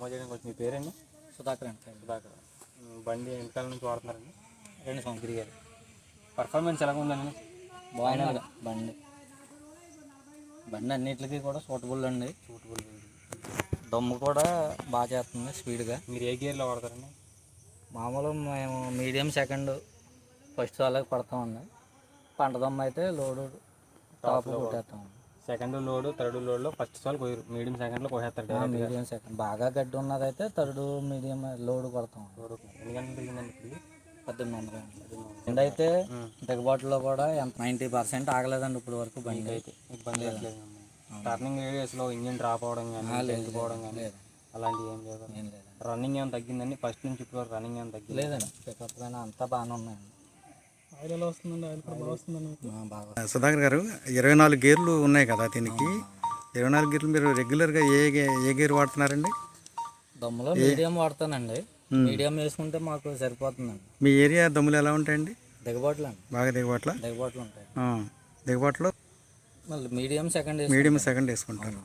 నమోదు చేయడానికి వచ్చి మీ పేరండి? సుధాకర్ అండి. సుధాకర్. బండి ఎంతకాలం నుంచి వాడుతున్నారండి? 2 సంవత్సరాలు గారు. పర్ఫార్మెన్స్ ఎలా ఉందండి? బాగుంది బండి. బండి అన్నిటికీ కూడా సూటబుల్ అండి. దమ్ము కూడా బాగా చేస్తుంది స్పీడ్గా. మీరు ఏ గేర్లో వాడతారండి? మామూలు మేము మీడియం సెకండ్ ఫస్ట్ సార్లకి పడతామండి. పంట దమ్ము అయితే లోడు టాప్ కొట్టేస్తామండి. సెకండ్ లోడు థర్డ్ లోడ్లో ఫస్ట్ సాల్ మీడియం సెకండ్లో కోసేస్తారు. మీడియం సెకండ్ బాగా గడ్డి ఉన్నదైతే థర్డ్ మీడియం లోడ్ కొడతాం. ఎన్ని గంటలు తిరిగిందండి ఇప్పుడు? 1800 బండి అయితే దిగబాటులో కూడా 90% ఆగలేదండి ఇప్పుడు వరకు. బండి అయితే ఇబ్బంది లేదు. టర్నింగ్ ఏరియాస్లో ఇంజిన్ డ్రాప్ అవడం కానీ వెళ్ళిపోవడం కానీ అలాంటివి ఏం లేదు. రన్నింగ్ ఏమైనా తగ్గిందండి? ఫస్ట్ నుంచి ఇప్పుడు వరకు రన్నింగ్ ఏమైనా తగ్గింది? లేదండి. పికప్ కానీ అంతా బాగానే ఉన్నాయండి. ఆయిల్ ఎలా వస్తుందండి? ఆయిల్ కూడా బాగా వస్తుందండి. బాగా. సుధాకర్ గారు, 24 గేర్లు ఉన్నాయి కదా దీనికి. 24 గేర్లు మీరు రెగ్యులర్గా ఏ గేర్ వాడుతున్నారండి? దమ్ములో మీడియం వాడతానండి. మీడియం వేసుకుంటే మాకు సరిపోతుందండి. మీ ఏరియా దమ్ములు ఎలా ఉంటాయండి? దిగబాట్లు అండి. బాగా దిగబాట్ల ఉంటాయి. దిగబాట్లో మళ్ళీ మీడియం సెకండ్ వేసుకుంటారు.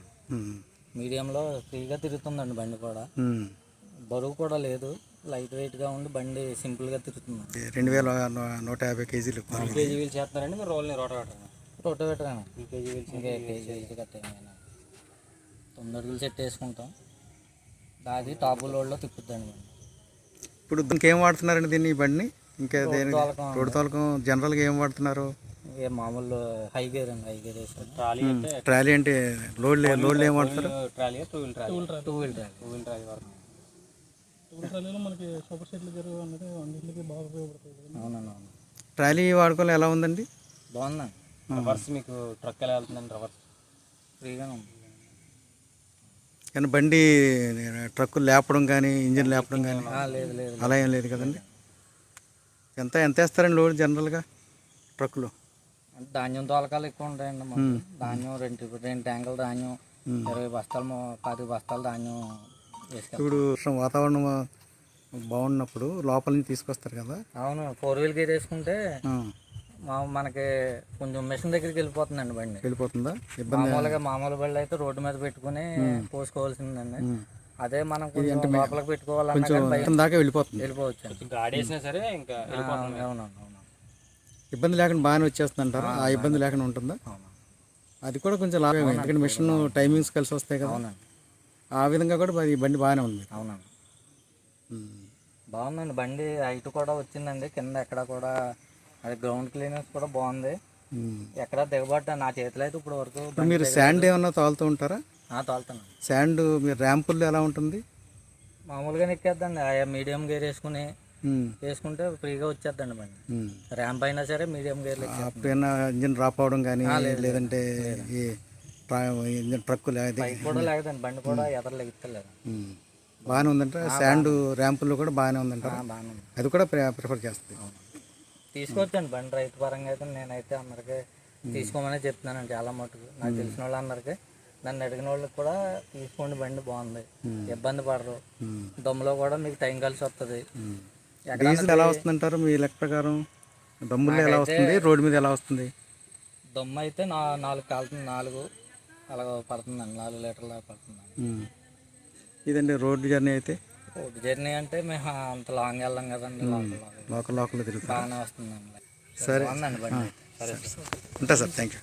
మీడియంలో ఫ్రీగా తిరుగుతుందండి బండి కూడా. బరువు కూడా లేదు, లైట్ వెయిట్గా ఉండి బండి సింపుల్గా తిరుగుతుంది. 2150 కేజీలు. కేజీ వీల్ చేస్తున్నారండి మీరు? రోటోవేటర్ అండి. కేజీ వీల్స్ కట్టేమైనా 9 అడుగులు సెట్ వేసుకుంటాం. అది టాప్ లోడ్లో తిప్పుద్దండి బండి. ఇప్పుడు దీనికి ఏం వాడుతున్నారండి దీన్ని, ఈ బండిని? ఇంకా రోడ్డు తోలకం జనరల్గా ఏం వాడుతున్నారు? మామూలు హై గేర్ అండి. హై గేర్ వేసాను. ట్రాలీ అంటే లోడ్లు ఏం వాడతారు? టూ వీల్ ట్రాలీ వాడుతున్నాం. మనకి సూపర్ సెట్లు గేర్ అనేది అన్నింటికి బాగా ఉపయోగపడుతుంది. అవునండి. ట్రాలీ వాడుకోవాలి ఎలా ఉందండి? బాగుందండి. రివర్స్ మీకు ట్రక్ ఎలా వెళ్తుందండి? రివర్స్ ఫ్రీగానే ఉంది. కానీ బండి ట్రక్కు లేపడం కానీ ఇంజిన్ లేపడం కానీ లేదు అలా ఏం లేదు కదండి. ఎంత వేస్తారండి లోడ్ జనరల్గా ట్రక్కులో? ధాన్యం తోలకాలు ఎక్కువ ఉంటాయండి మాకు. ధాన్యం 2 ట్యాంకులు ధాన్యం, 20 బస్తాలు 10 బస్తాలు ధాన్యం వేసుకెళ్తాం. ఇప్పుడు వాతావరణం బాగున్నప్పుడు లోపల నుంచి తీసుకొస్తారు కదా. అవును. 4 వీల్ గేర్ వేసుకుంటే మనకి కొంచెం మిషన్ దగ్గరికి వెళ్ళిపోతుందండి బండి. వెళ్ళిపోతుందా? మామూలు బండి అయితే రోడ్డు మీద పెట్టుకుని పోసుకోవాల్సిందండి. అదే మనం కొంచెం లోపలికి పెట్టుకోవాలన్నా దాకా వెళ్ళిపోవచ్చు. సరే ఇంకా అవునండి. ఇబ్బంది లేకుండా బాగానే వచ్చేస్తుంది అంటారు. ఆ ఇబ్బంది లేకుండా ఉంటుందా? అది కూడా కొంచెం లాభమే, ఎందుకంటే మిషన్ టైమింగ్స్ కలిసి వస్తాయి కదా. ఆ విధంగా కూడా ఈ బండి బాగానే ఉంది. అవునండి. బాగుందండి బండి. హైట్ కూడా వచ్చిందండి. కింద ఎక్కడ కూడా అది గ్రౌండ్ క్లీనెస్ కూడా బాగుంది. ఎక్కడ దిగబట్ట నా చేతిలో అయితే ఇప్పుడు వరకు. మీరు శాండ్ ఏమన్నా తోలుతూ ఉంటారా? తోలుతాను. శాండ్ మీరు ర్యాంపుల్లో ఎలా ఉంటుంది? మామూలుగా ఎక్కేద్దండి. మీడియం గేర్ వేసుకుంటే ఫ్రీగా వచ్చేద్దండి బండి. ర్యాంప్ అయినా సరే మీడియం గేర్లు. అప్పుడైనా ఇంజిన్ డ్రాప్ అవడం కానీ లేదంటే ఈ ఇంజిన్ ట్రక్ కూడా లేదండి. బండి కూడా ఎదరు లెగుతలేదు. బాగానే ఉందంట. శాండ్ ర్యాంపుల్లో కూడా బాగానే ఉందంట. అది కూడా ప్రిఫర్ చేస్తుంది. తీసుకోవచ్చండి బండి. రైతు పరంగా అయితే నేనైతే అందరికీ తీసుకోమని చెప్తున్నానండి. చాలా మటుకు నాకు తెలిసిన వాళ్ళందరికీ, నన్ను అడిగిన వాళ్ళకి కూడా తీసుకోండి బండి బాగుంది, ఇబ్బంది పడరు, దమ్ములో కూడా మీకు టైం కలిసి వస్తుంది. ఎలా వస్తుందంటారు మీ లెక్క ప్రకారం? దమ్ముల్లో ఎలా వస్తుంది, రోడ్డు మీద ఎలా వస్తుంది? దమ్ము అయితే 4 కాలుతుంది. 4 అలా పడుతుందండి. 4 లీటర్ల దాకా పడుతుందండి. ఇదండి రోడ్డు జర్నీ అయితే. రోడ్డు జర్నీ అంటే మేము అంత లాంగ్ వెళ్ళాం కదండి. లోకల్లో తిరుగుతాం. బాగానే వస్తుందండి. సరే బాగుందండి బండి. ఉంటా సార్. Thank you.